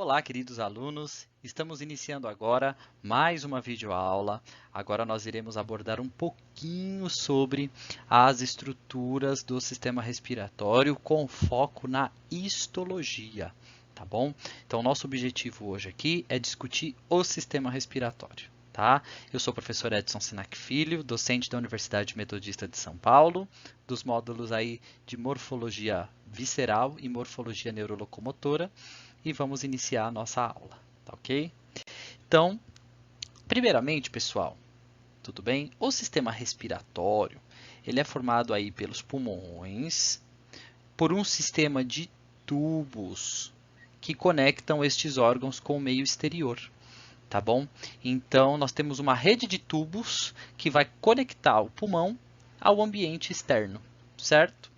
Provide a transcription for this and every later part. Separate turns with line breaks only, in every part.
Olá, queridos alunos! Estamos iniciando agora mais uma videoaula. Agora nós iremos abordar um pouquinho sobre as estruturas do sistema respiratório com foco na histologia, tá bom? Então, nosso objetivo hoje aqui é discutir o sistema respiratório, tá? Eu sou o professor Edson Sinac Filho, docente da Universidade Metodista de São Paulo, dos módulos aí de morfologia visceral e morfologia neurolocomotora. E vamos iniciar a nossa aula, tá ok? Então, primeiramente, pessoal, tudo bem? O sistema respiratório, ele é formado aí pelos pulmões, por um sistema de tubos que conectam estes órgãos com o meio exterior, tá bom? Então, nós temos uma rede de tubos que vai conectar o pulmão ao ambiente externo, certo?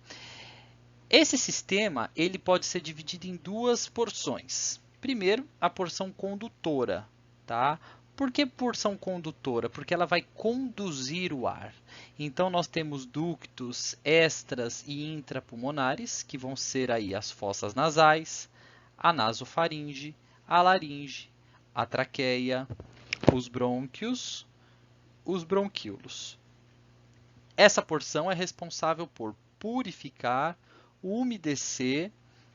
Esse sistema ele pode ser dividido em duas porções. Primeiro, a porção condutora, tá? Por que porção condutora? Porque ela vai conduzir o ar. Então, nós temos ductos extras e intrapulmonares, que vão ser aí as fossas nasais, a nasofaringe, a laringe, a traqueia, os brônquios, os bronquíolos. Essa porção é responsável por purificar, umedecer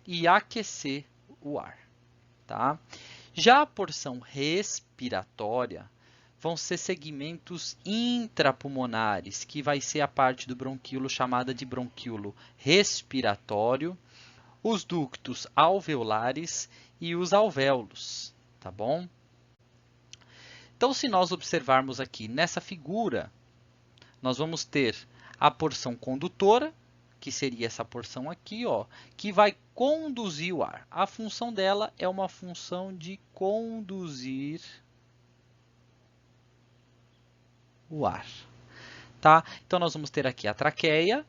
e aquecer o ar, tá? Já a porção respiratória vão ser segmentos intrapulmonares, que vai ser a parte do bronquíolo chamada de bronquíolo respiratório, os ductos alveolares e os alvéolos, tá bom? Então, se nós observarmos aqui nessa figura, nós vamos ter a porção condutora, que seria essa porção aqui, ó, que vai conduzir o ar. A função dela é uma função de conduzir o ar, tá? Então, nós vamos ter aqui a traqueia.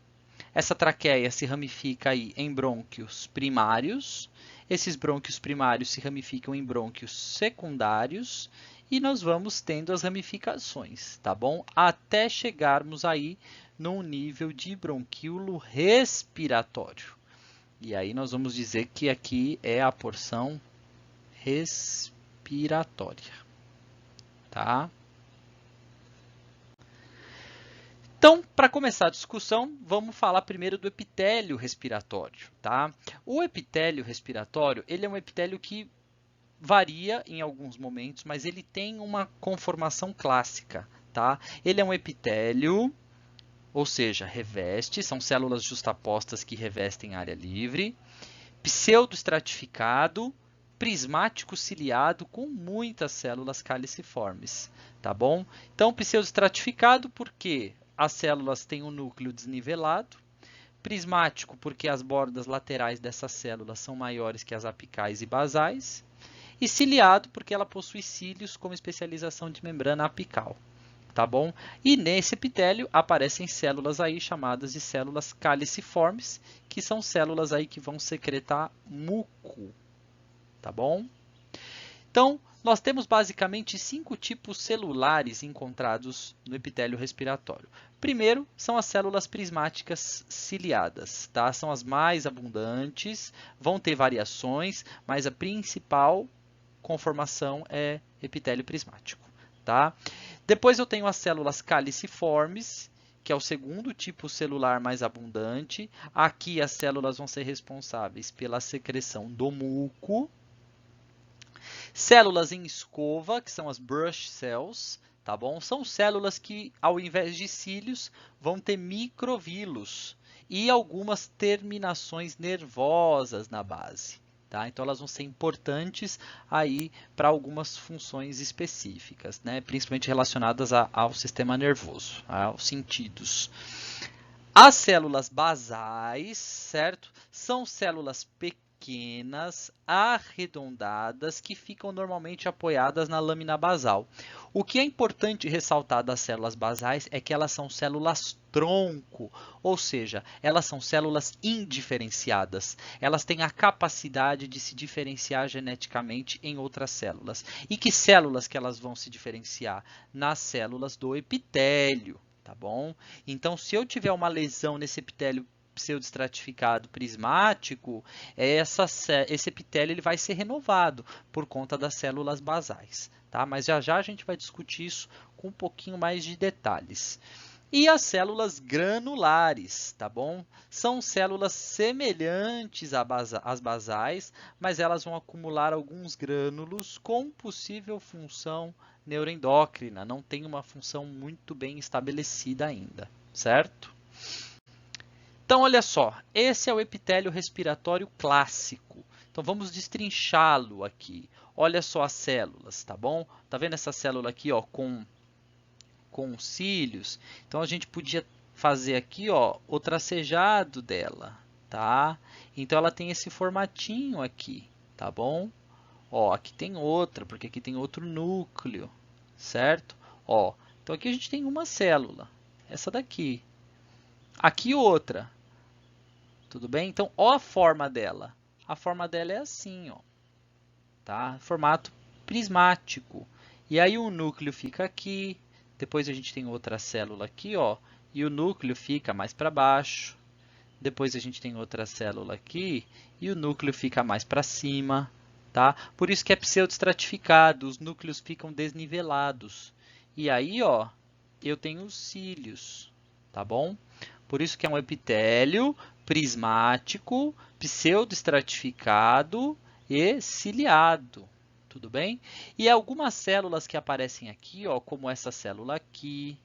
Essa traqueia se ramifica aí em brônquios primários. Esses brônquios primários se ramificam em brônquios secundários. E nós vamos tendo as ramificações, tá bom? Até chegarmos aí num nível de bronquíolo respiratório. E aí nós vamos dizer que aqui é a porção respiratória, tá? Então, para começar a discussão, vamos falar primeiro do epitélio respiratório, tá? O epitélio respiratório, ele é um epitélio que varia em alguns momentos, mas ele tem uma conformação clássica, tá? Ele é um epitélio, ou seja, reveste, são células justapostas que revestem área livre, pseudoestratificado, prismático ciliado com muitas células caliciformes, tá bom? Então, pseudoestratificado porque as células têm um núcleo desnivelado, prismático porque as bordas laterais dessas células são maiores que as apicais e basais, e ciliado porque ela possui cílios como especialização de membrana apical, tá bom? E nesse epitélio aparecem células aí chamadas de células caliciformes, que são células aí que vão secretar muco, tá bom? Então, nós temos basicamente 5 tipos celulares encontrados no epitélio respiratório. Primeiro, são as células prismáticas ciliadas, tá? São as mais abundantes, vão ter variações, mas a principal conformação é epitélio prismático, tá? Depois eu tenho as células caliciformes, que é o segundo tipo celular mais abundante. Aqui as células vão ser responsáveis pela secreção do muco. Células em escova, que são as brush cells, tá bom? São células que, ao invés de cílios, vão ter microvílos e algumas terminações nervosas na base. Tá? Então, elas vão ser importantes aí para algumas funções específicas, né? Principalmente relacionadas ao sistema nervoso, aos sentidos. As células basais, certo? São células pequenas, arredondadas, que ficam normalmente apoiadas na lâmina basal. O que é importante ressaltar das células basais é que elas são células tronco, ou seja, elas são células indiferenciadas. Elas têm a capacidade de se diferenciar geneticamente em outras células. E que células que elas vão se diferenciar? Nas células do epitélio, tá bom? Então, se eu tiver uma lesão nesse epitélio pseudoestratificado prismático, esse epitélio ele vai ser renovado por conta das células basais, tá? Mas já já a gente vai discutir isso com um pouquinho mais de detalhes. E as células granulares, tá bom? São células semelhantes às basais, mas elas vão acumular alguns grânulos com possível função neuroendócrina. Não tem uma função muito bem estabelecida ainda, certo? Então, olha só, esse é o epitélio respiratório clássico. Então, vamos destrinchá-lo aqui. Olha só as células, tá bom? Tá vendo essa célula aqui, ó, com cílios? Então, a gente podia fazer aqui, ó, o tracejado dela, tá? Então, ela tem esse formatinho aqui, tá bom? Ó, aqui tem outra, porque aqui tem outro núcleo, certo? Ó, então, aqui a gente tem uma célula, essa daqui. Aqui outra. Tudo bem? Então, ó a forma dela. A forma dela é assim, ó, tá? Formato prismático. E aí o núcleo fica aqui. Depois a gente tem outra célula aqui, ó, e o núcleo fica mais para baixo. Depois a gente tem outra célula aqui e o núcleo fica mais para cima, tá? Por isso que é pseudoestratificado, os núcleos ficam desnivelados. E aí, ó, eu tenho os cílios, tá bom? Por isso que é um epitélio prismático, pseudoestratificado e ciliado. Tudo bem? E algumas células que aparecem aqui, ó, como essa célula aqui,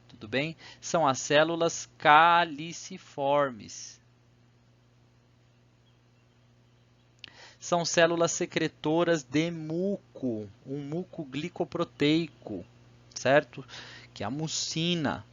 tudo bem? São as células caliciformes. São células secretoras de muco, um muco glicoproteico, certo? Que é a mucina.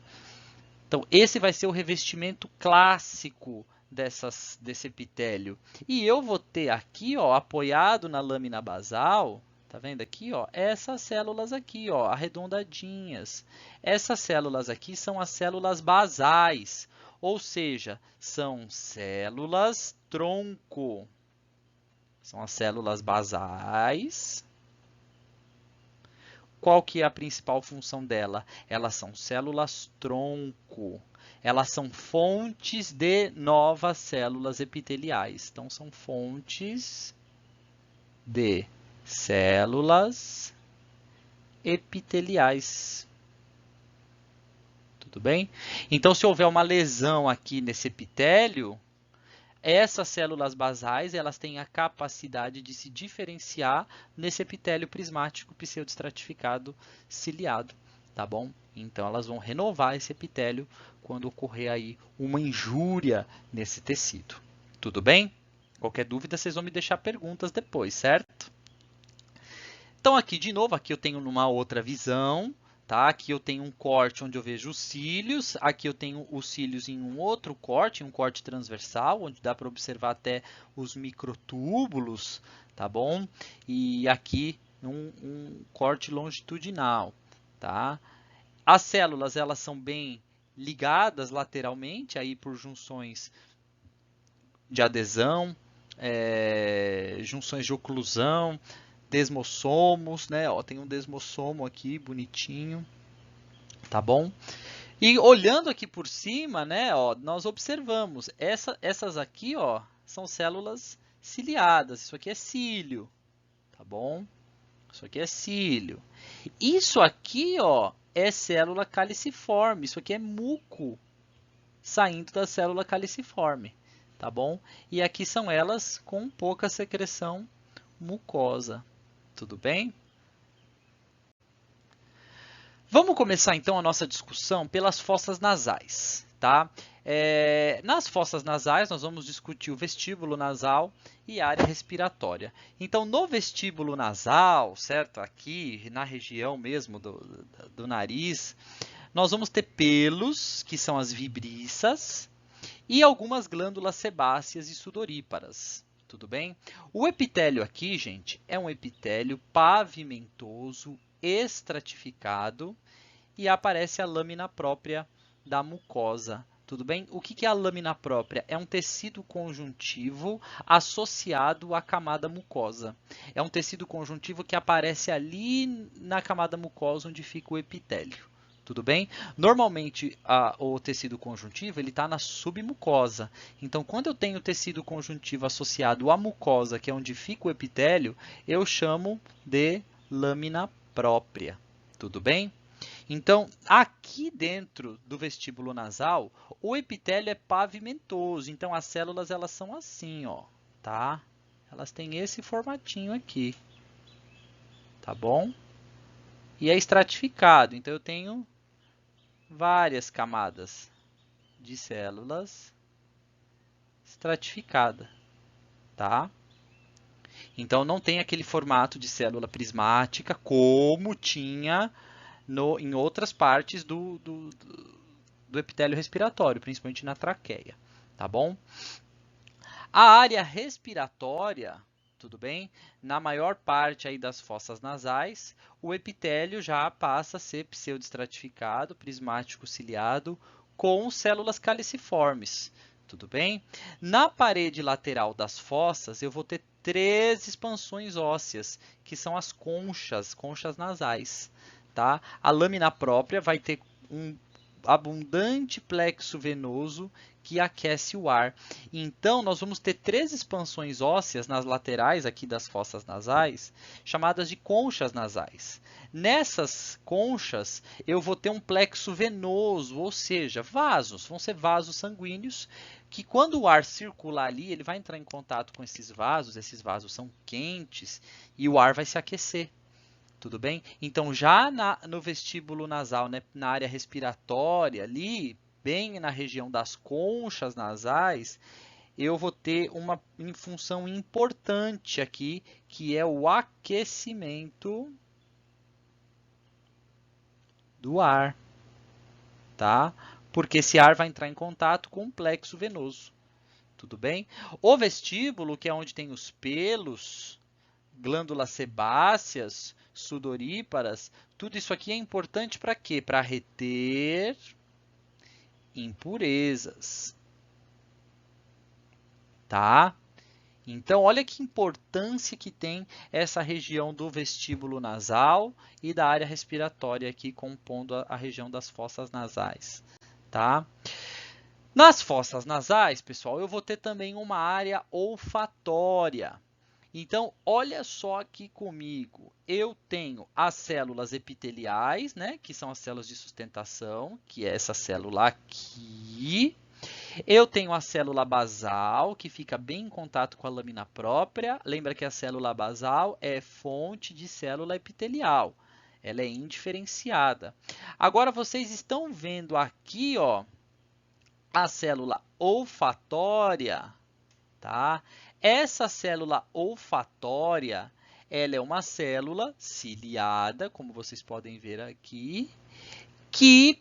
Então, esse vai ser o revestimento clássico desse epitélio. E eu vou ter aqui, ó, apoiado na lâmina basal, tá vendo aqui, ó, essas células aqui, ó, arredondadinhas. Essas células aqui são as células basais, ou seja, são células tronco. São as células basais. Qual que é a principal função dela? Elas são células tronco. Elas são fontes de novas células epiteliais. Então, são fontes de células epiteliais. Tudo bem? Então, se houver uma lesão aqui nesse epitélio, essas células basais, elas têm a capacidade de se diferenciar nesse epitélio prismático pseudoestratificado ciliado, tá bom? Então, elas vão renovar esse epitélio quando ocorrer aí uma injúria nesse tecido. Tudo bem? Qualquer dúvida, vocês vão me deixar perguntas depois, certo? Então, aqui de novo, aqui eu tenho numa outra visão, tá? Aqui eu tenho um corte onde eu vejo os cílios, aqui eu tenho os cílios em um outro corte, um corte transversal, onde dá para observar até os microtúbulos, tá bom? E aqui um corte longitudinal, tá? As células, elas são bem ligadas lateralmente, aí por junções de adesão, junções de oclusão, desmossomos, né? Ó, tem um desmossomo aqui, bonitinho, tá bom? E olhando aqui por cima, né, ó, nós observamos, essas aqui, ó, são células ciliadas, isso aqui é cílio, tá bom? Isso aqui é cílio. Isso aqui, ó, é célula caliciforme, isso aqui é muco saindo da célula caliciforme, tá bom? E aqui são elas com pouca secreção mucosa. Tudo bem? Vamos começar então a nossa discussão pelas fossas nasais, tá? Nas fossas nasais, nós vamos discutir o vestíbulo nasal e a área respiratória. Então, no vestíbulo nasal, certo? Aqui na região mesmo do nariz, nós vamos ter pelos, que são as vibriças, e algumas glândulas sebáceas e sudoríparas. Tudo bem? O epitélio aqui, gente, é um epitélio pavimentoso, estratificado, e aparece a lâmina própria da mucosa. Tudo bem? O que é a lâmina própria? É um tecido conjuntivo associado à camada mucosa. É um tecido conjuntivo que aparece ali na camada mucosa onde fica o epitélio. Tudo bem? Normalmente, o tecido conjuntivo ele está na submucosa. Então, quando eu tenho tecido conjuntivo associado à mucosa, que é onde fica o epitélio, eu chamo de lâmina própria. Tudo bem? Então, aqui dentro do vestíbulo nasal, o epitélio é pavimentoso. Então, as células elas são assim, ó, tá? Elas têm esse formatinho aqui, tá bom? E é estratificado. Então, eu tenho várias camadas de células estratificada, tá? Então, não tem aquele formato de célula prismática como tinha em outras partes do epitélio respiratório, principalmente na traqueia, tá bom? A área respiratória, tudo bem? Na maior parte aí das fossas nasais, o epitélio já passa a ser pseudoestratificado, prismático ciliado, com células caliciformes, tudo bem? Na parede lateral das fossas, eu vou ter 3 expansões ósseas, que são as conchas nasais, tá? A lâmina própria vai ter um abundante plexo venoso que aquece o ar. Então, nós vamos ter 3 expansões ósseas nas laterais aqui das fossas nasais, chamadas de conchas nasais. Nessas conchas, eu vou ter um plexo venoso, ou seja, vasos, vão ser vasos sanguíneos, que quando o ar circular ali, ele vai entrar em contato com esses vasos são quentes, e o ar vai se aquecer. Tudo bem? Então, já no vestíbulo nasal, né, na área respiratória, ali, bem na região das conchas nasais, eu vou ter uma função importante aqui, que é o aquecimento do ar, tá? Porque esse ar vai entrar em contato com o plexo venoso. Tudo bem? O vestíbulo, que é onde tem os pelos, glândulas sebáceas, sudoríparas, tudo isso aqui é importante para quê? Para reter impurezas, tá? Então, olha que importância que tem essa região do vestíbulo nasal e da área respiratória aqui compondo a região das fossas nasais, tá? Nas fossas nasais, pessoal, eu vou ter também uma área olfatória. Então, olha só aqui comigo. Eu tenho as células epiteliais, né, que são as células de sustentação, que é essa célula aqui. Eu tenho a célula basal, que fica bem em contato com a lâmina própria. Lembra que a célula basal é fonte de célula epitelial. Ela é indiferenciada. Agora, vocês estão vendo aqui, ó, a célula olfatória, tá? Essa célula olfatória, ela é uma célula ciliada, como vocês podem ver aqui, que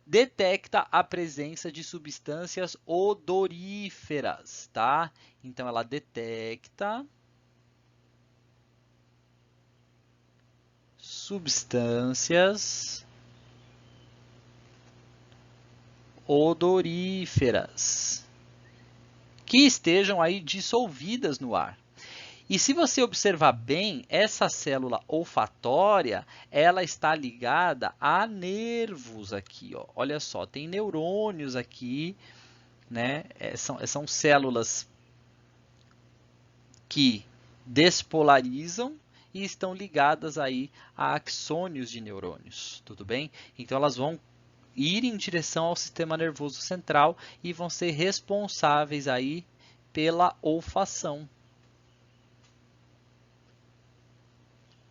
detecta a presença de substâncias odoríferas, tá? Então, ela detecta substâncias odoríferas que estejam aí dissolvidas no ar. E se você observar bem, essa célula olfatória, ela está ligada a nervos aqui, ó. Olha só, tem neurônios aqui, né? São células que despolarizam e estão ligadas aí a axônios de neurônios, tudo bem? Então, elas vão ir em direção ao sistema nervoso central e vão ser responsáveis aí pela olfação,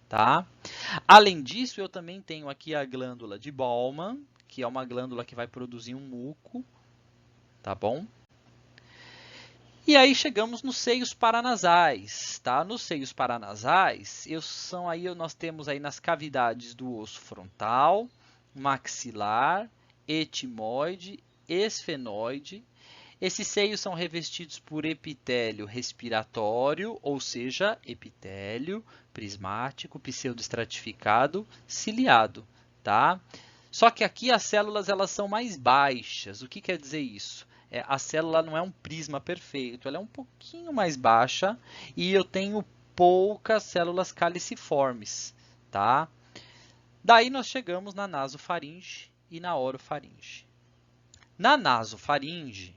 tá? Além disso, eu também tenho aqui a glândula de Bowman, que é uma glândula que vai produzir um muco, tá bom? E aí chegamos nos seios paranasais, tá? Nos seios paranasais, nós temos aí nas cavidades do osso frontal, maxilar, etimoide, esfenoide. Esses seios são revestidos por epitélio respiratório, ou seja, epitélio prismático, pseudoestratificado, ciliado, tá? Só que aqui as células elas são mais baixas. O que quer dizer isso? A célula não é um prisma perfeito, ela é um pouquinho mais baixa e eu tenho poucas células caliciformes, tá? Daí nós chegamos na nasofaringe e na orofaringe. Na nasofaringe,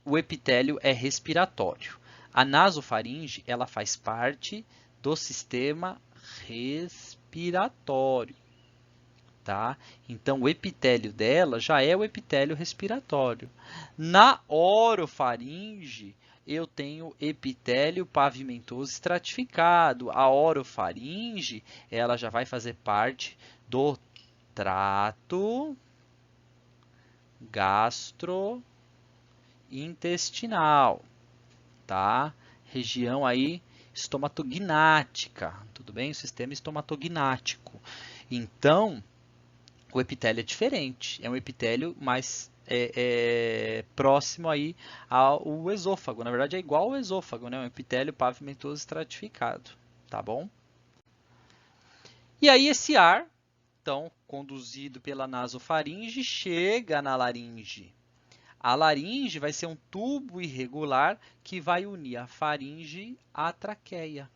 o epitélio é respiratório. A nasofaringe, ela faz parte do sistema respiratório, tá? Então, o epitélio dela já é o epitélio respiratório. Na orofaringe, eu tenho epitélio pavimentoso estratificado. A orofaringe, ela já vai fazer parte do trato gastrointestinal, tá? Região aí estomatognática, tudo bem? O sistema estomatognático. Então, o epitélio é diferente, é um epitélio mais próximo aí ao esôfago. Na verdade, é igual ao esôfago, né? Um epitélio pavimentoso estratificado, tá bom? E aí esse ar, então, conduzido pela nasofaringe, chega na laringe. A laringe vai ser um tubo irregular que vai unir a faringe à traqueia.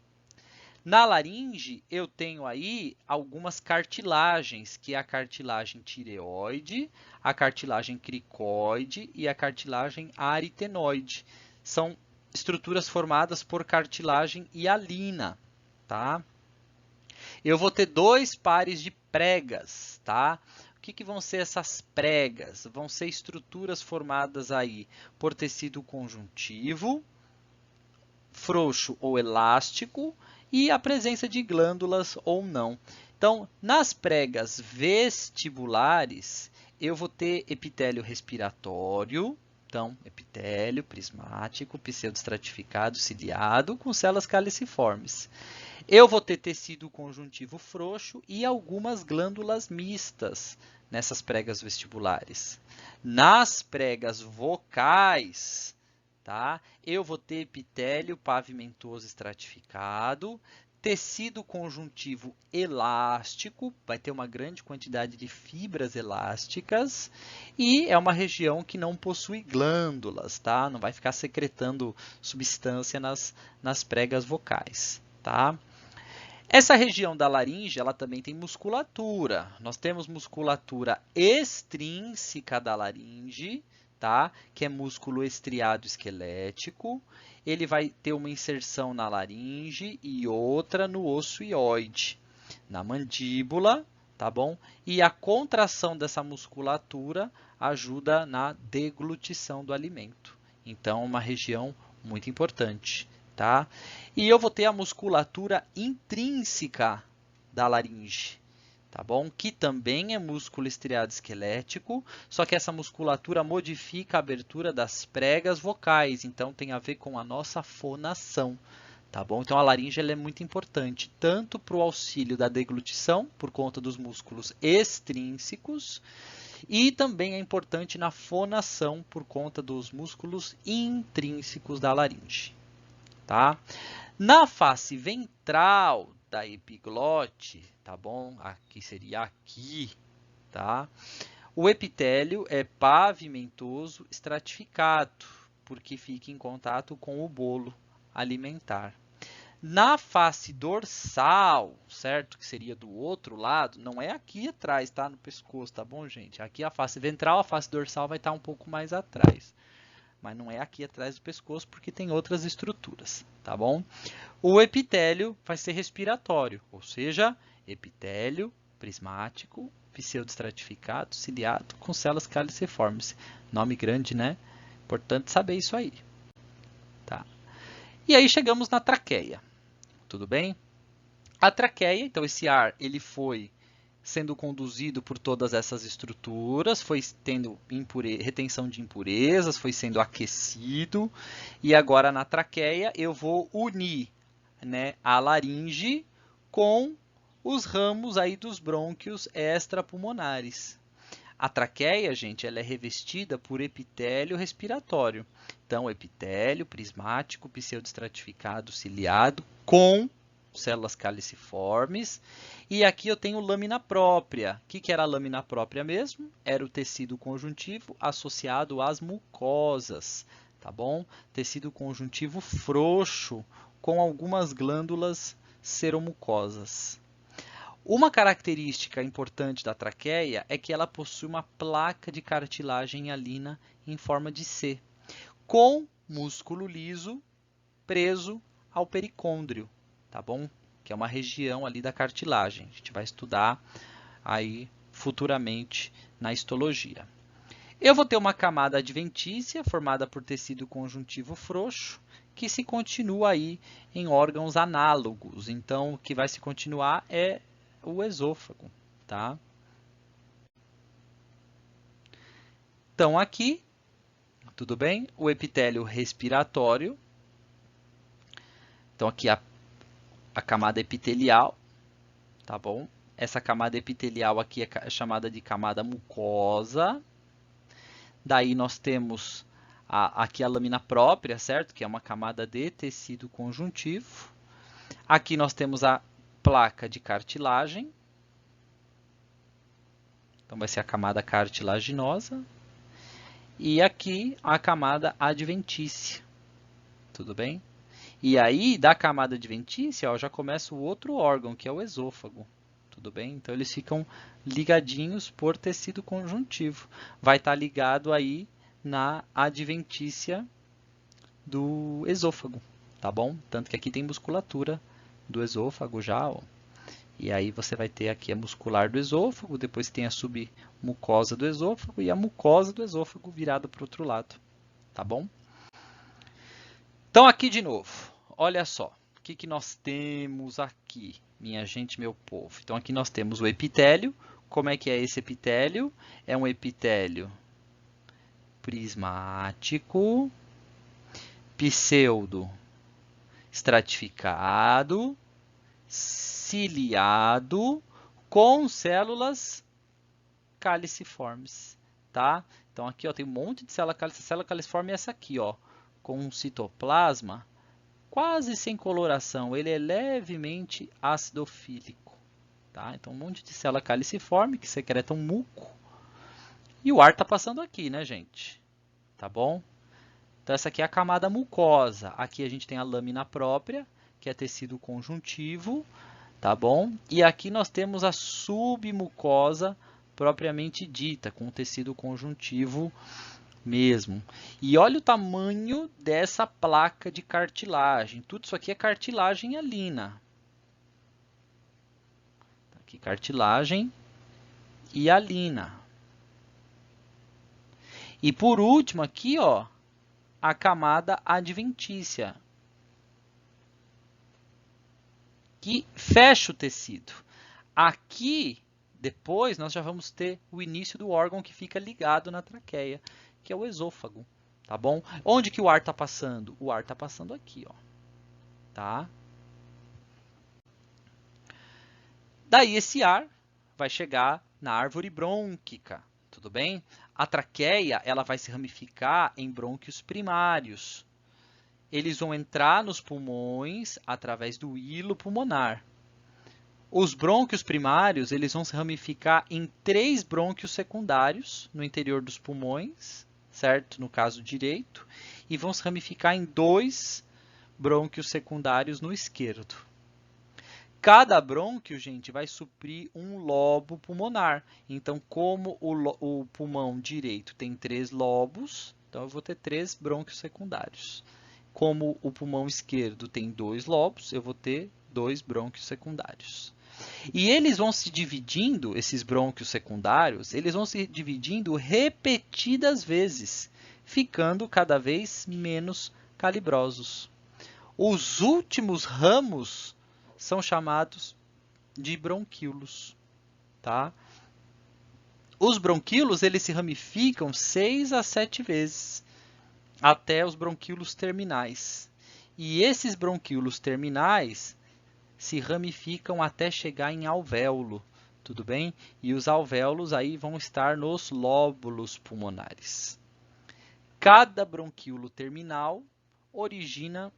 Na laringe, eu tenho aí algumas cartilagens, que é a cartilagem tireoide, a cartilagem cricoide e a cartilagem aritenoide. São estruturas formadas por cartilagem hialina, tá? Eu vou ter dois pares de pregas, tá? O que vão ser essas pregas? Vão ser estruturas formadas aí por tecido conjuntivo, frouxo ou elástico, e a presença de glândulas ou não. Então, nas pregas vestibulares, eu vou ter epitélio respiratório, então, epitélio prismático, pseudoestratificado, ciliado, com células caliciformes. Eu vou ter tecido conjuntivo frouxo e algumas glândulas mistas nessas pregas vestibulares. Nas pregas vocais, tá? Eu vou ter epitélio pavimentoso estratificado, tecido conjuntivo elástico, vai ter uma grande quantidade de fibras elásticas e é uma região que não possui glândulas, tá? Não vai ficar secretando substância nas pregas vocais, tá? Essa região da laringe, ela também tem musculatura. Nós temos musculatura extrínseca da laringe, tá? Que é músculo estriado esquelético. Ele vai ter uma inserção na laringe e outra no osso hioide, na mandíbula, tá bom? E a contração dessa musculatura ajuda na deglutição do alimento. Então, uma região muito importante, tá? E eu vou ter a musculatura intrínseca da laringe, tá bom? Que também é músculo estriado esquelético, só que essa musculatura modifica a abertura das pregas vocais, então tem a ver com a nossa fonação, tá bom? Então a laringe ela é muito importante, tanto para o auxílio da deglutição, por conta dos músculos extrínsecos, e também é importante na fonação, por conta dos músculos intrínsecos da laringe, tá? Na face ventral da epiglote, tá bom? Aqui seria aqui, tá? O epitélio é pavimentoso estratificado, porque fica em contato com o bolo alimentar. Na face dorsal, certo? Que seria do outro lado, não é aqui atrás, tá? No pescoço, tá bom, gente? Aqui a face ventral, a face dorsal vai estar um pouco mais atrás. Mas não é aqui atrás do pescoço, porque tem outras estruturas, tá bom? O epitélio vai ser respiratório, ou seja, epitélio prismático, pseudoestratificado, ciliado, com células caliciformes. Nome grande, né? Importante saber isso aí. Tá? E aí chegamos na traqueia, tudo bem? A traqueia, então esse ar, ele foi sendo conduzido por todas essas estruturas, foi tendo retenção de impurezas, foi sendo aquecido, e agora na traqueia eu vou unir, né, a laringe com os ramos aí dos brônquios extrapulmonares. A traqueia, gente, ela é revestida por epitélio respiratório. Então, epitélio prismático, pseudoestratificado, ciliado, com células caliciformes. E aqui eu tenho lâmina própria. O que era a lâmina própria mesmo? Era o tecido conjuntivo associado às mucosas, tá bom? Tecido conjuntivo frouxo, com algumas glândulas seromucosas. Uma característica importante da traqueia é que ela possui uma placa de cartilagem hialina em forma de C, com músculo liso preso ao pericôndrio, tá bom? Que é uma região ali da cartilagem. A gente vai estudar aí futuramente na histologia. Eu vou ter uma camada adventícia formada por tecido conjuntivo frouxo, que se continua aí em órgãos análogos. Então, o que vai se continuar é o esôfago, tá? Então, aqui, tudo bem? O epitélio respiratório. Então, aqui a camada epitelial, tá bom? Essa camada epitelial aqui é chamada de camada mucosa. Daí nós temos aqui a lâmina própria, certo? Que é uma camada de tecido conjuntivo. Aqui nós temos a placa de cartilagem. Então vai ser a camada cartilaginosa. E aqui a camada adventícia. Tudo bem? E aí, da camada adventícia, ó, já começa o outro órgão, que é o esôfago. Tudo bem? Então, eles ficam ligadinhos por tecido conjuntivo. Vai estar ligado aí na adventícia do esôfago, tá bom? Tanto que aqui tem musculatura do esôfago já, ó. E aí você vai ter aqui a muscular do esôfago, depois tem a submucosa do esôfago e a mucosa do esôfago virada para o outro lado, tá bom? Então, aqui de novo, olha só, o que nós temos aqui, minha gente, meu povo? Então, aqui nós temos o epitélio. Como é que é esse epitélio? É um epitélio prismático, pseudo estratificado, ciliado, com células caliciformes, tá? Então, aqui ó, tem um monte de célula caliciforme é essa aqui, ó, com um citoplasma quase sem coloração, ele é levemente acidofílico, tá? Então, um monte de célula caliciforme que secreta um muco e o ar está passando aqui, né, gente? Tá bom? Então, essa aqui é a camada mucosa. Aqui a gente tem a lâmina própria, que é tecido conjuntivo, tá bom? E aqui nós temos a submucosa propriamente dita, com tecido conjuntivo mesmo. E olha o tamanho dessa placa de cartilagem. Tudo isso aqui é cartilagem hialina. Aqui, cartilagem hialina. E por último aqui, ó, a camada adventícia, que fecha o tecido. Aqui, depois, nós já vamos ter o início do órgão que fica ligado na traqueia, que é o esôfago, tá bom? Onde que o ar está passando? O ar está passando aqui, ó, tá? Daí esse ar vai chegar na árvore brônquica, tudo bem? A traqueia, ela vai se ramificar em brônquios primários. Eles vão entrar nos pulmões através do hilo pulmonar. Os brônquios primários, eles vão se ramificar em 3 brônquios secundários no interior dos pulmões, certo? No caso direito, e vão se ramificar em 2 brônquios secundários no esquerdo. Cada brônquio, gente, vai suprir um lobo pulmonar. Então, como o pulmão direito tem 3 lobos, então eu vou ter 3 brônquios secundários. Como o pulmão esquerdo tem 2 lobos, eu vou ter 2 brônquios secundários. E eles vão se dividindo, esses brônquios secundários, eles vão se dividindo repetidas vezes, ficando cada vez menos calibrosos. Os últimos ramos são chamados de bronquíolos, tá? Os bronquíolos, eles se ramificam 6 a 7 vezes até os bronquíolos terminais. E esses bronquíolos terminais se ramificam até chegar em alvéolo, tudo bem? E os alvéolos aí vão estar nos lóbulos pulmonares. Cada bronquíolo terminal origina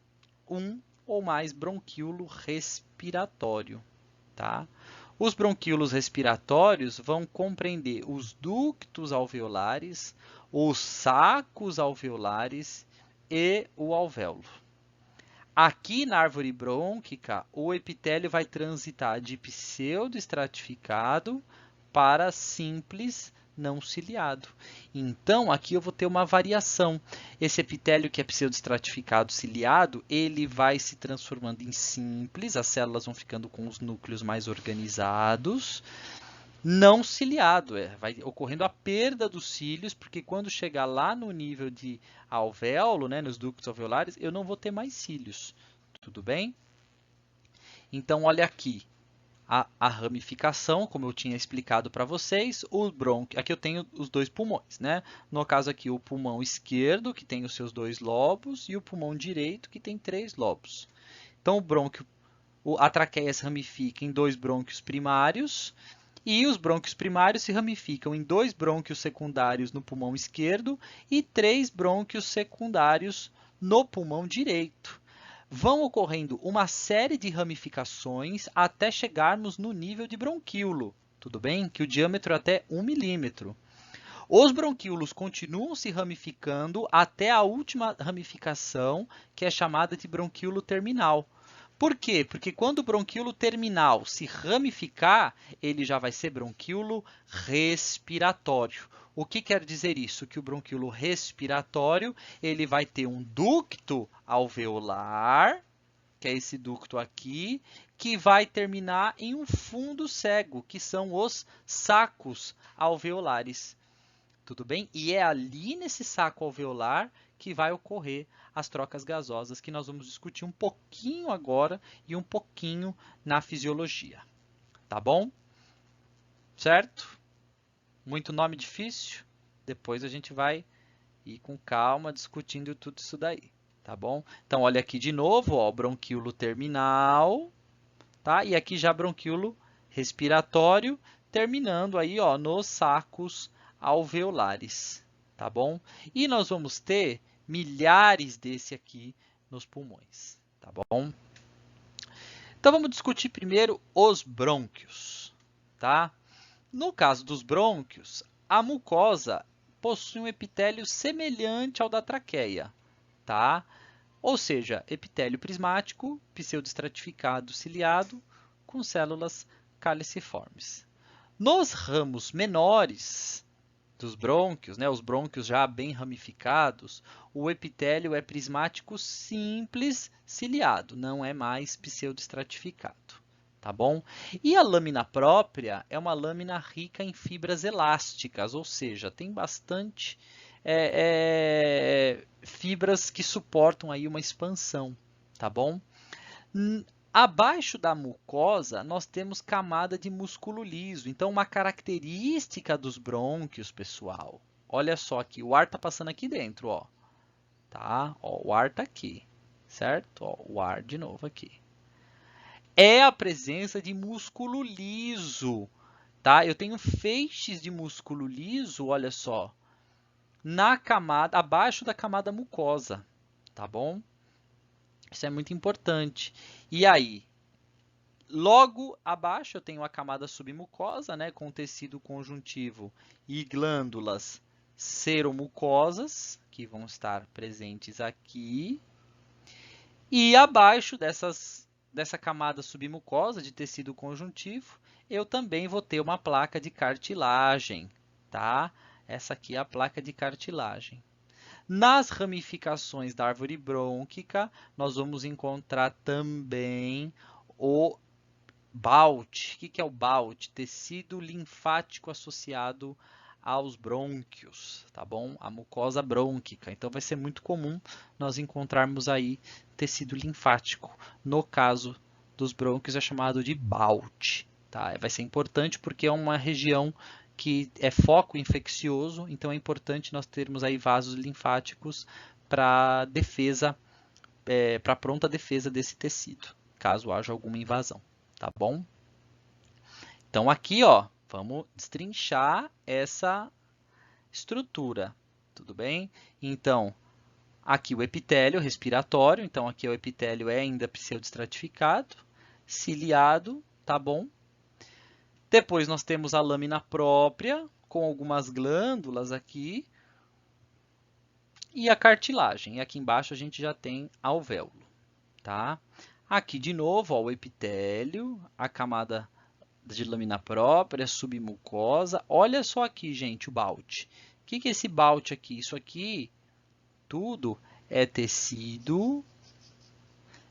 um ou mais bronquíolo respiratório, tá? Os bronquíolos respiratórios vão compreender os ductos alveolares, os sacos alveolares e o alvéolo. Aqui na árvore brônquica, o epitélio vai transitar de pseudoestratificado para simples não ciliado. Então, aqui eu vou ter uma variação. Esse epitélio que é pseudoestratificado ciliado, ele vai se transformando em simples, as células vão ficando com os núcleos mais organizados. Não ciliado, vai ocorrendo a perda dos cílios, porque quando chegar lá no nível de alvéolo, né, nos ductos alveolares, eu não vou ter mais cílios. Tudo bem? Então, olha aqui. A ramificação, como eu tinha explicado para vocês, o brônquio, aqui eu tenho os dois pulmões, né? No caso aqui, o pulmão esquerdo, que tem os seus 2 lobos, e o pulmão direito, que tem 3 lobos. Então, o brônquio, a traqueia se ramifica em 2 brônquios primários, e os brônquios primários se ramificam em 2 brônquios secundários no pulmão esquerdo e 3 brônquios secundários no pulmão direito. Vão ocorrendo uma série de ramificações até chegarmos no nível de bronquíolo, tudo bem? Que o diâmetro é até 1 milímetro. Os bronquíolos continuam se ramificando até a última ramificação, que é chamada de bronquíolo terminal. Por quê? Porque quando o bronquíolo terminal se ramificar, ele já vai ser bronquíolo respiratório. O que quer dizer isso? Que o bronquíolo respiratório ele vai ter um ducto alveolar, que é esse ducto aqui, que vai terminar em um fundo cego, que são os sacos alveolares. Tudo bem? E é ali nesse saco alveolar que vai ocorrer as trocas gasosas, que nós vamos discutir um pouquinho agora e um pouquinho na fisiologia. Tá bom? Certo? Muito nome difícil? Depois a gente vai ir com calma discutindo tudo isso daí. Tá bom? Então, olha aqui de novo, ó, bronquíolo terminal, tá? E aqui já bronquíolo respiratório, terminando aí, ó, nos sacos alveolares, tá bom? E nós vamos ter milhares desse aqui nos pulmões, tá bom? Então vamos discutir primeiro os brônquios, tá? No caso dos brônquios, a mucosa possui um epitélio semelhante ao da traqueia, tá? Ou seja, epitélio prismático, pseudoestratificado ciliado, com células caliciformes. Nos ramos menores dos brônquios, né, os brônquios já bem ramificados, o epitélio é prismático simples ciliado, não é mais pseudoestratificado, tá bom? E a lâmina própria é uma lâmina rica em fibras elásticas, ou seja, tem bastante fibras que suportam aí uma expansão, tá bom? Abaixo da mucosa, nós temos camada de músculo liso. Então, uma característica dos brônquios, pessoal, olha só aqui, o ar está passando aqui dentro, ó. Tá? Ó, o ar está aqui, certo? Ó, o ar de novo aqui. É a presença de músculo liso, tá? Eu tenho feixes de músculo liso, olha só, na camada, abaixo da camada mucosa, tá bom? Isso é muito importante. E aí, logo abaixo eu tenho a camada submucosa, né, com tecido conjuntivo e glândulas seromucosas, que vão estar presentes aqui. E abaixo dessa camada submucosa de tecido conjuntivo, eu também vou ter uma placa de cartilagem, tá? Essa aqui é a placa de cartilagem. Nas ramificações da árvore brônquica, nós vamos encontrar também o BALT. O que é o BALT? Tecido linfático associado aos brônquios, tá bom? A mucosa brônquica. Então, vai ser muito comum nós encontrarmos aí tecido linfático. No caso dos brônquios, é chamado de BALT, tá? Vai ser importante porque é uma região que é foco infeccioso, então é importante nós termos aí vasos linfáticos para defesa, para pronta defesa desse tecido, caso haja alguma invasão, tá bom? Então aqui, ó, vamos destrinchar essa estrutura, tudo bem? Então, aqui o epitélio respiratório, então aqui o epitélio é ainda pseudoestratificado, ciliado, tá bom? Depois nós temos a lâmina própria, com algumas glândulas aqui, e a cartilagem. E aqui embaixo a gente já tem alvéolo, tá? Aqui, de novo, ó, o epitélio, a camada de lâmina própria, submucosa. Olha só aqui, gente, o balt. O que é esse balt aqui? Isso aqui, tudo é tecido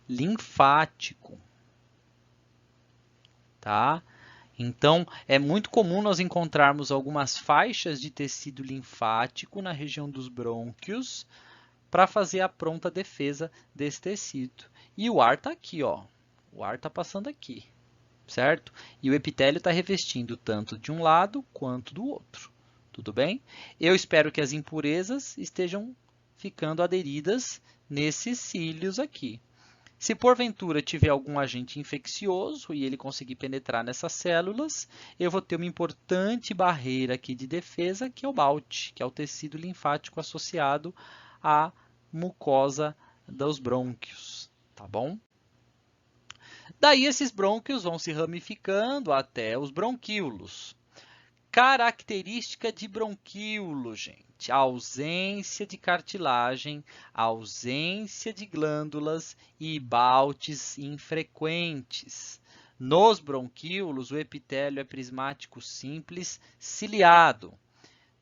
linfático, tá? Então, é muito comum nós encontrarmos algumas faixas de tecido linfático na região dos brônquios para fazer a pronta defesa desse tecido. E o ar está aqui, ó. O ar está passando aqui, certo? E o epitélio está revestindo tanto de um lado quanto do outro. Tudo bem? Eu espero que as impurezas estejam ficando aderidas nesses cílios aqui. Se porventura tiver algum agente infeccioso e ele conseguir penetrar nessas células, eu vou ter uma importante barreira aqui de defesa, que é o balt, que é o tecido linfático associado à mucosa dos brônquios, tá bom? Daí esses brônquios vão se ramificando até os bronquíolos. Característica de bronquíolo, gente, a ausência de cartilagem, a ausência de glândulas e baltes infrequentes. Nos bronquíolos, o epitélio é prismático simples ciliado.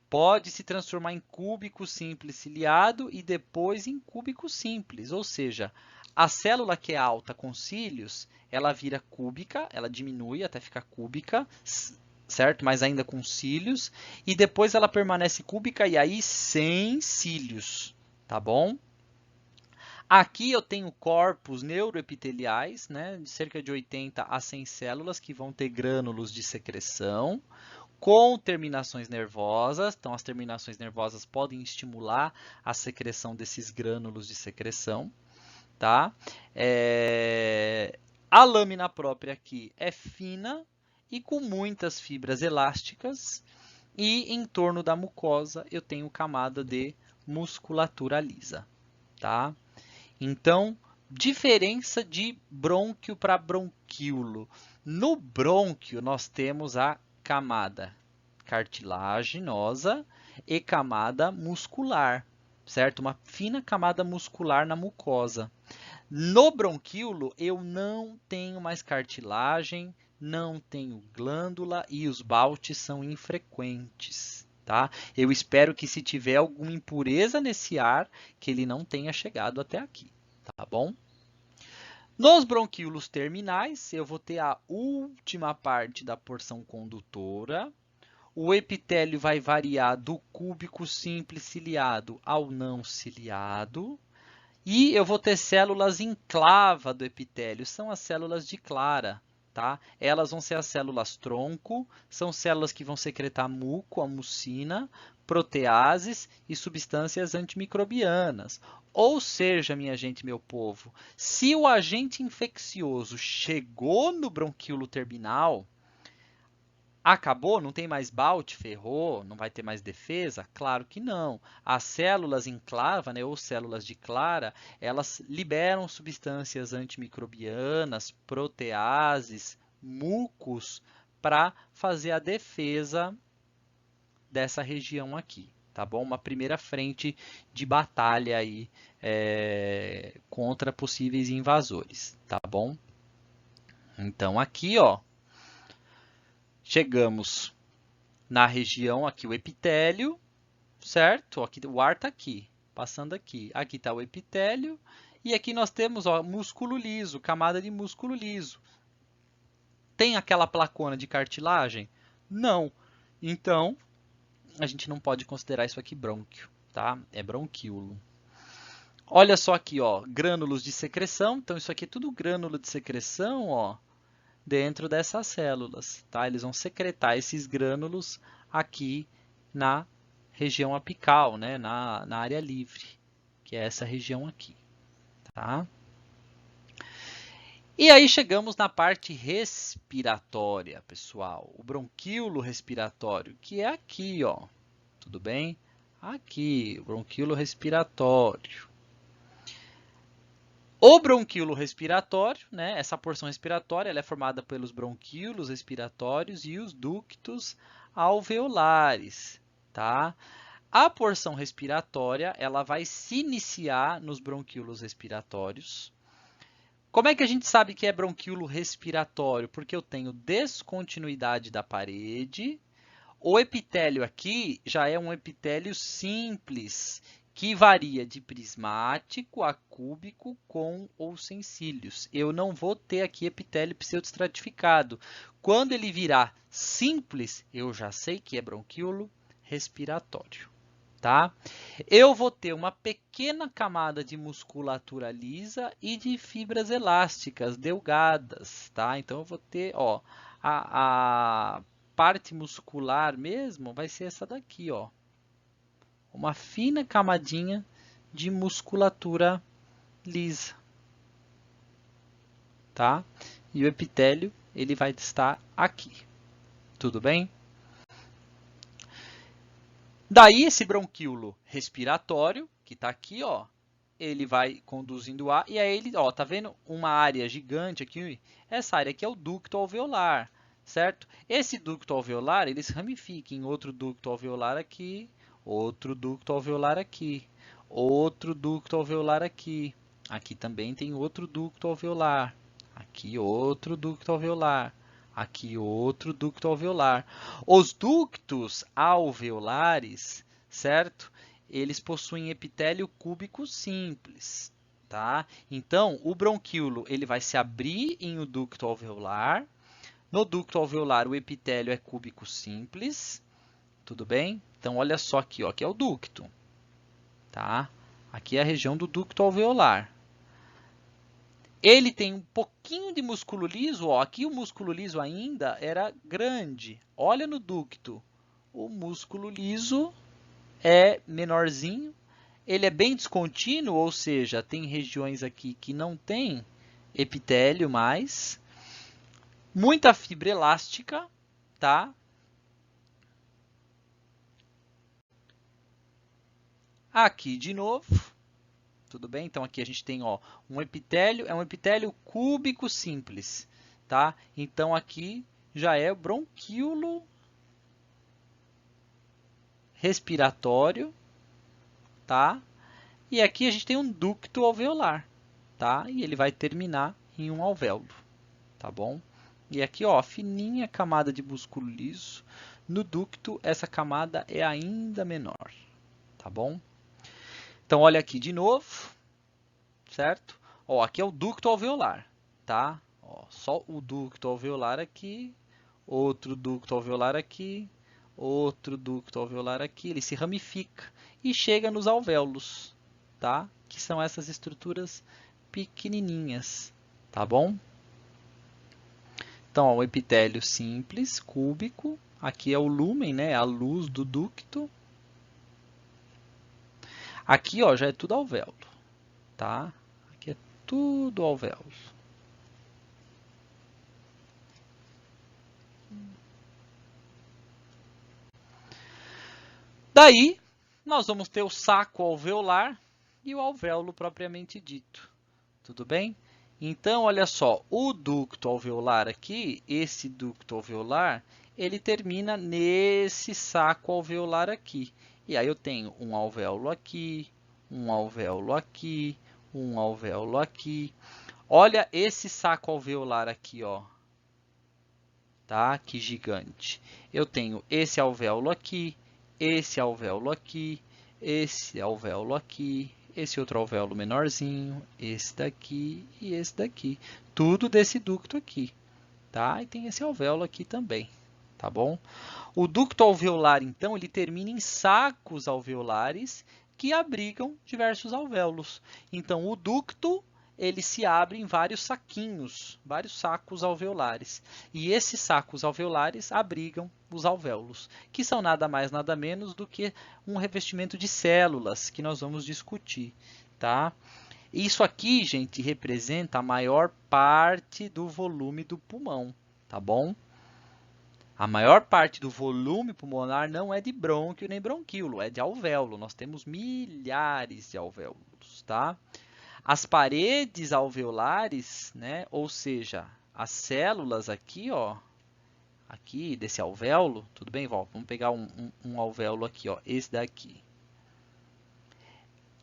Pode se transformar em cúbico simples ciliado e depois em cúbico simples, ou seja, a célula que é alta com cílios, ela vira cúbica, ela diminui até ficar cúbica, certo? Mas ainda com cílios, e depois ela permanece cúbica e aí sem cílios, tá bom? Aqui eu tenho corpos neuroepiteliais, né, de cerca de 80 a 100 células que vão ter grânulos de secreção, com terminações nervosas. Então, as terminações nervosas podem estimular a secreção desses grânulos de secreção, tá? A lâmina própria aqui é fina e com muitas fibras elásticas, e em torno da mucosa eu tenho camada de musculatura lisa, tá? Então, diferença de brônquio para bronquíolo. No brônquio, nós temos a camada cartilaginosa e camada muscular, certo? Uma fina camada muscular na mucosa. No bronquíolo, eu não tenho mais cartilagem, não tenho glândula e os baltes são infrequentes, tá? Eu espero que se tiver alguma impureza nesse ar, que ele não tenha chegado até aqui, tá bom? Nos bronquíolos terminais, eu vou ter a última parte da porção condutora. O epitélio vai variar do cúbico simples ciliado ao não ciliado. E eu vou ter células enclava do epitélio, são as células de Clara, tá? Elas vão ser as células tronco, são células que vão secretar muco, a mucina, proteases e substâncias antimicrobianas. Ou seja, minha gente, meu povo, se o agente infeccioso chegou no bronquíolo terminal, acabou? Não tem mais balt? Ferrou? Não vai ter mais defesa? Claro que não. As células em clava, né, ou células de Clara, elas liberam substâncias antimicrobianas, proteases, mucos, para fazer a defesa dessa região aqui, tá bom? Uma primeira frente de batalha aí contra possíveis invasores, tá bom? Então aqui, ó, chegamos na região aqui o epitélio, certo? Aqui, o ar está aqui, passando aqui. Aqui está o epitélio e aqui nós temos, ó, músculo liso, camada de músculo liso. Tem aquela placona de cartilagem? Não. Então, a gente não pode considerar isso aqui brônquio, tá? É bronquíolo. Olha só aqui, ó, grânulos de secreção. Então, isso aqui é tudo grânulo de secreção, ó, dentro dessas células, tá? Eles vão secretar esses grânulos aqui na região apical, né? Na área livre, que é essa região aqui, tá? E aí chegamos na parte respiratória, pessoal. O bronquíolo respiratório, que é aqui, ó. Tudo bem? Aqui, o bronquíolo respiratório. O bronquíolo respiratório, né, essa porção respiratória, ela é formada pelos bronquíolos respiratórios e os ductos alveolares, tá? A porção respiratória, ela vai se iniciar nos bronquíolos respiratórios, Como é que a gente sabe que é bronquíolo respiratório? Porque eu tenho descontinuidade da parede. O epitélio aqui já é um epitélio simples, que varia de prismático a cúbico com ou sem cílios. Eu não vou ter aqui epitélio pseudoestratificado. Quando ele virar simples, eu já sei que é bronquíolo respiratório. Tá? Eu vou ter uma pequena camada de musculatura lisa e de fibras elásticas delgadas, tá? Então, eu vou ter, ó, a parte muscular mesmo vai ser essa daqui, ó. Uma fina camadinha de musculatura lisa, tá? E o epitélio, ele vai estar aqui. Tudo bem? Daí, esse bronquíolo respiratório, que está aqui, ó, ele vai conduzindo o ar, e aí ele, ó, tá vendo uma área gigante aqui? Essa área aqui é o ducto alveolar, certo? Esse ducto alveolar, ele se ramifica em outro ducto alveolar aqui, outro ducto alveolar aqui, outro ducto alveolar aqui. Aqui também tem outro ducto alveolar, aqui outro ducto alveolar. Aqui outro ducto alveolar. Os ductos alveolares, certo? Eles possuem epitélio cúbico simples, tá? Então, o bronquíolo ele vai se abrir em um ducto alveolar. No ducto alveolar, o epitélio é cúbico simples, tudo bem? Então, olha só aqui, ó, aqui é o ducto, tá? Aqui é a região do ducto alveolar. Ele tem um pouquinho de músculo liso, ó. Aqui o músculo liso ainda era grande. Olha no ducto. O músculo liso é menorzinho. Ele é bem descontínuo, ou seja, tem regiões aqui que não tem epitélio mais. Muita fibra elástica, tá? Aqui de novo. Tudo bem? Então, aqui a gente tem, ó, um epitélio, é um epitélio cúbico simples, tá? Então, aqui já é bronquíolo respiratório, tá? E aqui a gente tem um ducto alveolar, tá? E ele vai terminar em um alvéolo, tá bom? E aqui, ó, fininha camada de músculo liso. No ducto, essa camada é ainda menor, tá bom? Então, olha aqui de novo, certo? Ó, aqui é o ducto alveolar, tá? Ó, só o ducto alveolar aqui, outro ducto alveolar aqui, outro ducto alveolar aqui, ele se ramifica e chega nos alvéolos, tá? Que são essas estruturas pequenininhas, tá bom? Então, ó, o epitélio simples, cúbico, aqui é o lúmen, né? A luz do ducto. Aqui, ó, já é tudo alvéolo, tá? Aqui é tudo alvéolo. Daí, nós vamos ter o saco alveolar e o alvéolo propriamente dito. Tudo bem? Então, olha só, o ducto alveolar aqui, esse ducto alveolar, ele termina nesse saco alveolar aqui. E aí eu tenho um alvéolo aqui, um alvéolo aqui, um alvéolo aqui. Olha esse saco alveolar aqui, ó. Tá? Que gigante. Eu tenho esse alvéolo aqui, esse alvéolo aqui, esse alvéolo aqui, esse outro alvéolo menorzinho, esse daqui e esse daqui. Tudo desse ducto aqui, tá? E tem esse alvéolo aqui também, tá bom? O ducto alveolar, então, ele termina em sacos alveolares que abrigam diversos alvéolos. Então, o ducto ele se abre em vários saquinhos, vários sacos alveolares. E esses sacos alveolares abrigam os alvéolos, que são nada mais nada menos do que um revestimento de células que nós vamos discutir, tá? Isso aqui, gente, representa a maior parte do volume do pulmão, tá bom? A maior parte do volume pulmonar não é de brônquio nem bronquíolo, é de alvéolo. Nós temos milhares de alvéolos, tá? As paredes alveolares, né, ou seja, as células aqui, ó, aqui desse alvéolo, tudo bem, Val? Vamos pegar um alvéolo aqui, ó, esse daqui.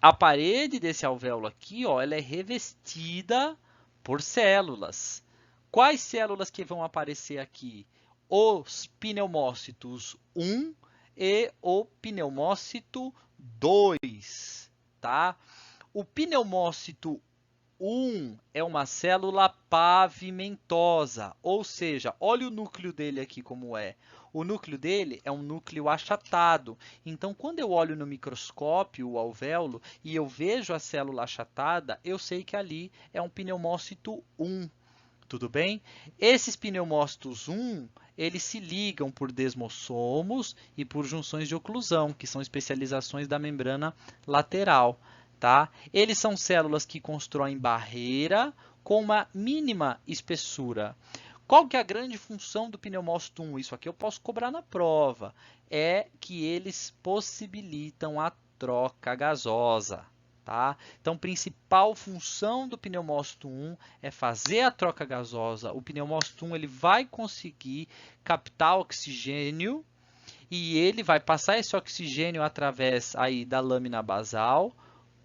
A parede desse alvéolo aqui, ó, ela é revestida Por células. Quais células que vão aparecer aqui? Os pneumócitos 1 e o pneumócito 2, tá? O pneumócito 1 é uma célula pavimentosa, ou seja, olha o núcleo dele aqui como é. O núcleo dele é um núcleo achatado. Então, quando eu olho no microscópio o alvéolo e eu vejo a célula achatada, eu sei que ali é um pneumócito 1. Tudo bem? Esses pneumócitos 1, eles se ligam por desmossomos e por junções de oclusão, que são especializações da membrana lateral. Tá? Eles são células que constroem barreira com uma mínima espessura. Qual que é a grande função do pneumócito 1? Isso aqui eu posso cobrar na prova. É que eles possibilitam a troca gasosa. Tá? Então, principal função do pneumócito 1 é fazer a troca gasosa. O pneumócito 1 ele vai conseguir captar oxigênio e ele vai passar esse oxigênio através aí da lâmina basal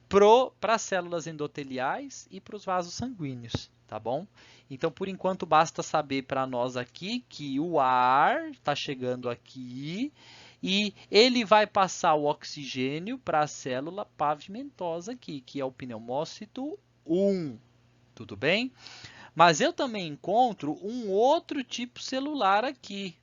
para as células endoteliais e para os vasos sanguíneos, tá bom? Então, por enquanto, basta saber para nós aqui que o ar está chegando aqui e ele vai passar o oxigênio para a célula pavimentosa aqui, que é o pneumócito 1, tudo bem? Mas eu também encontro um outro tipo celular aqui,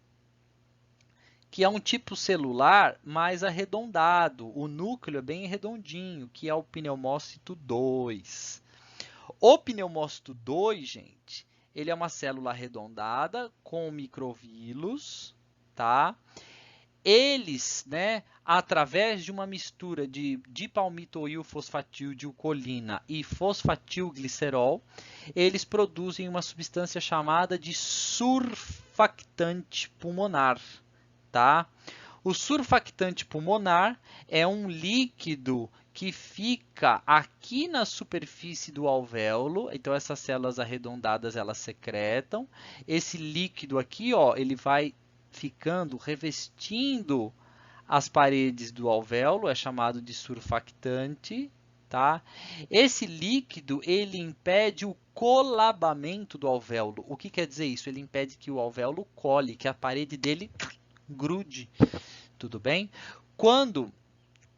que é um tipo celular mais arredondado. O núcleo é bem redondinho, que é o pneumócito 2. O pneumócito 2, gente, ele é uma célula arredondada com microvílulos, tá? Eles, né, através de uma mistura de dipalmitoilfosfatildicolina e fosfatilglicerol, eles produzem uma substância chamada de surfactante pulmonar, tá? O surfactante pulmonar é um líquido que fica aqui na superfície do alvéolo, então essas células arredondadas elas secretam. Esse líquido aqui, ó, ele vai ficando, revestindo as paredes do alvéolo, é chamado de surfactante, tá? Esse líquido, ele impede o colabamento do alvéolo. O que quer dizer isso? Ele impede que o alvéolo cole, que a parede dele grude, tudo bem? Quando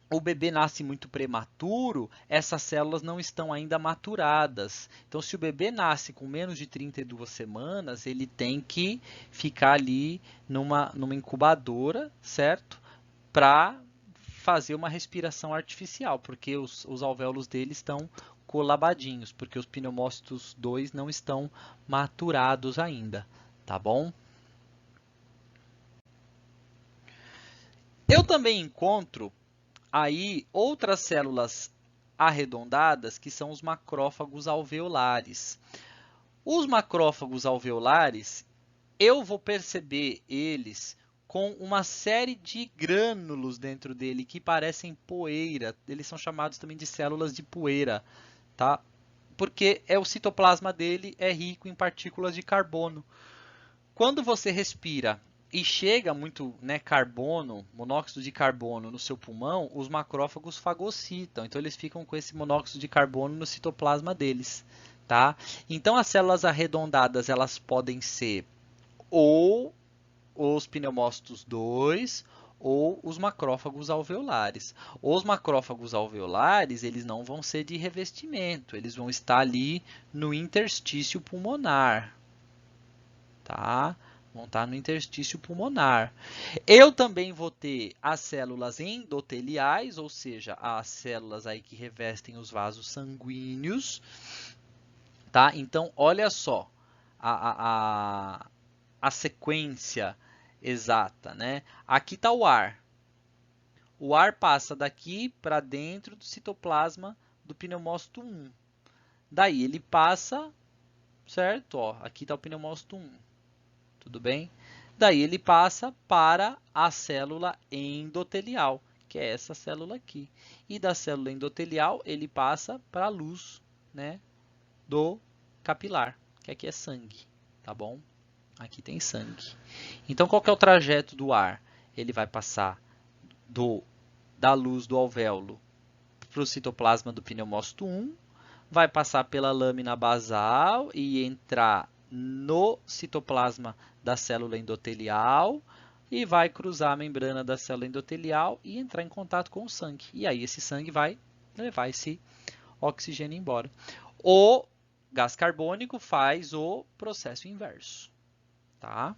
o bebê nasce muito prematuro, essas células não estão ainda maturadas. Então, se o bebê nasce com menos de 32 semanas, ele tem que ficar ali numa incubadora, certo? Para fazer uma respiração artificial, porque os alvéolos dele estão colabadinhos, porque os pneumócitos 2 não estão maturados ainda, tá bom? Eu também encontro aí outras células arredondadas que são os macrófagos alveolares. Os macrófagos alveolares, eu vou perceber eles com uma série de grânulos dentro dele que parecem poeira. Eles são chamados também de células de poeira, tá? Porque o citoplasma dele é rico em partículas de carbono. Quando você respira e chega muito, né, carbono, monóxido de carbono no seu pulmão, os macrófagos fagocitam. Então, eles ficam com esse monóxido de carbono no citoplasma deles, tá? Então, as células arredondadas, elas podem ser ou os pneumócitos 2 ou os macrófagos alveolares. Os macrófagos alveolares, eles não vão ser de revestimento, eles vão estar ali no interstício pulmonar, tá? Vão estar no interstício pulmonar. Eu também vou ter as células endoteliais, ou seja, as células aí que revestem os vasos sanguíneos, tá? Então, olha só a sequência exata, né? Aqui está o ar. O ar passa daqui para dentro do citoplasma do pneumócito 1. Daí ele passa, certo? Ó, aqui está o pneumócito 1. Tudo bem? Daí ele passa para a célula endotelial, que é essa célula aqui. E da célula endotelial ele passa para a luz, né, do capilar, que aqui é sangue, tá bom? Aqui tem sangue. Então, qual que é o trajeto do ar? Ele vai passar da luz do alvéolo para o citoplasma do pneumócito 1, vai passar pela lâmina basal e entrar no citoplasma da célula endotelial e vai cruzar a membrana da célula endotelial e entrar em contato com o sangue. E aí esse sangue vai levar esse oxigênio embora. O gás carbônico faz o processo inverso, tá?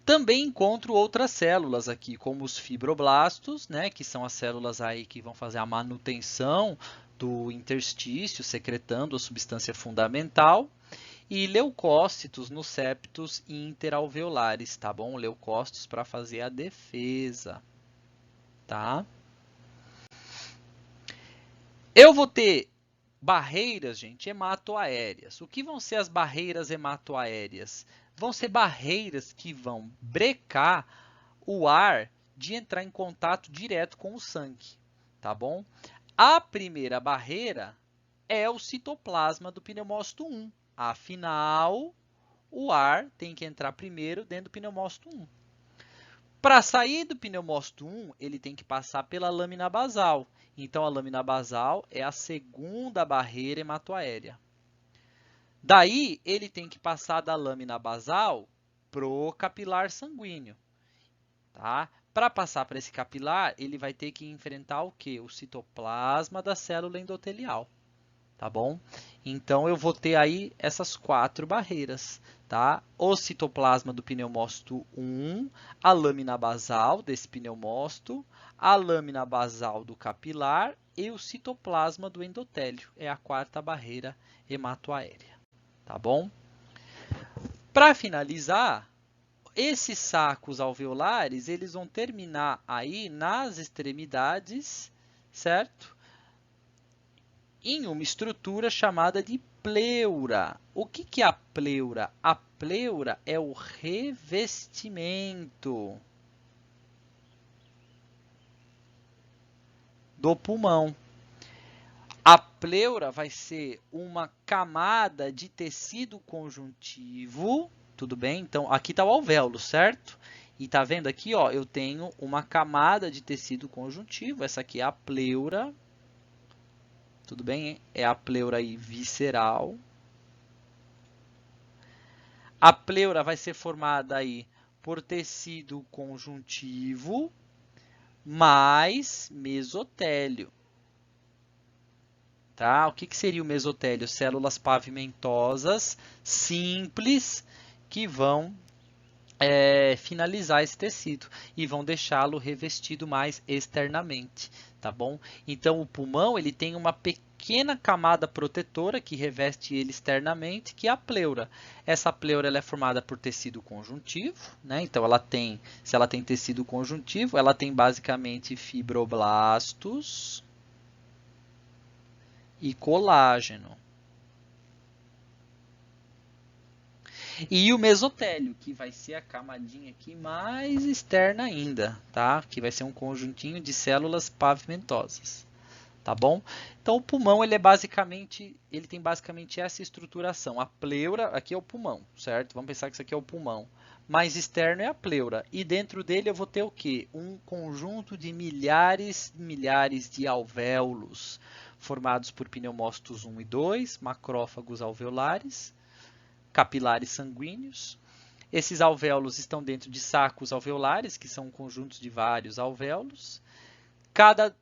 Também encontro outras células aqui, como os fibroblastos, né, que são as células aí que vão fazer a manutenção do interstício, secretando a substância fundamental, e leucócitos nos septos interalveolares, tá bom? Leucócitos para fazer a defesa, tá? Eu vou ter barreiras, gente, hematoaéreas. O que vão ser as barreiras hematoaéreas? Vão ser barreiras que vão brecar o ar de entrar em contato direto com o sangue, tá bom? A primeira barreira é o citoplasma do pneumócito 1. Afinal, o ar tem que entrar primeiro dentro do pneumócito 1. Para sair do pneumócito 1, ele tem que passar pela lâmina basal. Então, a lâmina basal é a segunda barreira hematoaérea. Daí, ele tem que passar da lâmina basal para o capilar sanguíneo. Tá? Para passar para esse capilar, ele vai ter que enfrentar o quê? O citoplasma da célula endotelial. Tá bom? Então, eu vou ter aí essas 4 barreiras, tá? O citoplasma do pneumócito 1, a lâmina basal desse pneumócito, a lâmina basal do capilar e o citoplasma do endotélio. É a 4ª barreira hematoaérea, tá bom? Para finalizar, esses sacos alveolares, eles vão terminar aí nas extremidades, certo? Em uma estrutura chamada de pleura. O que é a pleura? A pleura é o revestimento do pulmão. A pleura vai ser uma camada de tecido conjuntivo, tudo bem? Então, aqui está o alvéolo, certo? E tá vendo aqui, ó, eu tenho uma camada de tecido conjuntivo, essa aqui é a pleura. Tudo bem? É a pleura aí visceral. A pleura vai ser formada aí por tecido conjuntivo mais mesotélio. Tá? O que seria o mesotélio? Células pavimentosas simples que vão finalizar esse tecido e vão deixá-lo revestido mais externamente, tá bom? Então, o pulmão ele tem uma pequena camada protetora que reveste ele externamente, que é a pleura. Essa pleura ela é formada por tecido conjuntivo, né? Então, se ela tem tecido conjuntivo, ela tem basicamente fibroblastos e colágeno. E o mesotélio, que vai ser a camadinha aqui mais externa ainda, tá? Que vai ser um conjuntinho de células pavimentosas, tá bom? Então, o pulmão, ele tem basicamente essa estruturação. A pleura, aqui é o pulmão, certo? Vamos pensar que isso aqui é o pulmão. Mais externo é a pleura. E dentro dele eu vou ter o quê? Um conjunto de milhares de alvéolos, formados por pneumócitos 1 e 2, macrófagos alveolares, capilares sanguíneos. Esses alvéolos estão dentro de sacos alveolares, que são conjuntos de vários alvéolos. Cada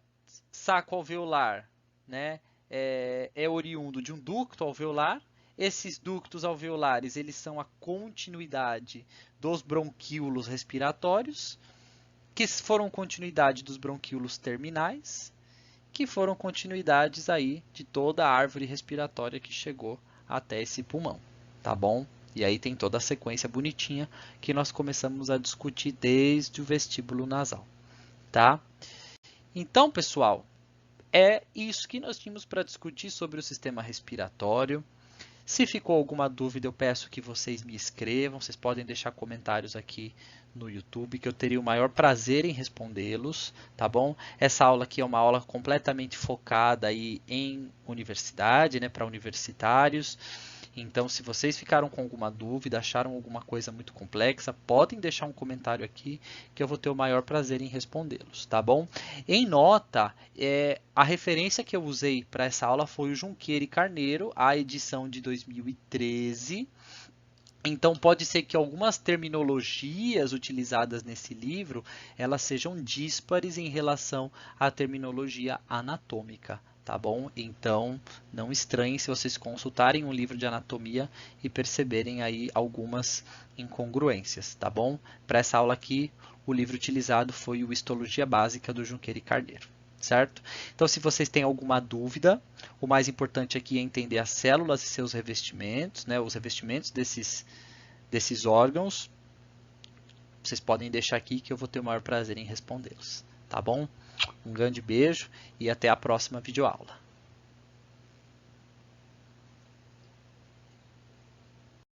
saco alveolar, né, é oriundo de um ducto alveolar. Esses ductos alveolares eles são a continuidade dos bronquíolos respiratórios, que foram continuidade dos bronquíolos terminais, que foram continuidades aí de toda a árvore respiratória que chegou até esse pulmão. Tá bom? E aí tem toda a sequência bonitinha que nós começamos a discutir desde o vestíbulo nasal, tá? Então, pessoal, é isso que nós tínhamos para discutir sobre o sistema respiratório. Se ficou alguma dúvida, eu peço que vocês me escrevam. Vocês podem deixar comentários aqui no YouTube, que eu teria o maior prazer em respondê-los, tá bom? Essa aula aqui é uma aula completamente focada aí em universidade, né, para universitários. Então, se vocês ficaram com alguma dúvida, acharam alguma coisa muito complexa, podem deixar um comentário aqui que eu vou ter o maior prazer em respondê-los, tá bom? Em nota, a referência que eu usei para essa aula foi o Junqueira e Carneiro, a edição de 2013. Então, pode ser que algumas terminologias utilizadas nesse livro, elas sejam díspares em relação à terminologia anatômica, tá bom? Então, não estranhem se vocês consultarem um livro de anatomia e perceberem aí algumas incongruências, tá bom? Para essa aula aqui, o livro utilizado foi o Histologia Básica do Junqueira e Carneiro. Certo? Então, se vocês têm alguma dúvida, o mais importante aqui é entender as células e seus revestimentos, né? Os revestimentos desses órgãos. Vocês podem deixar aqui que eu vou ter o maior prazer em respondê-los. Tá bom? Um grande beijo e até a próxima videoaula.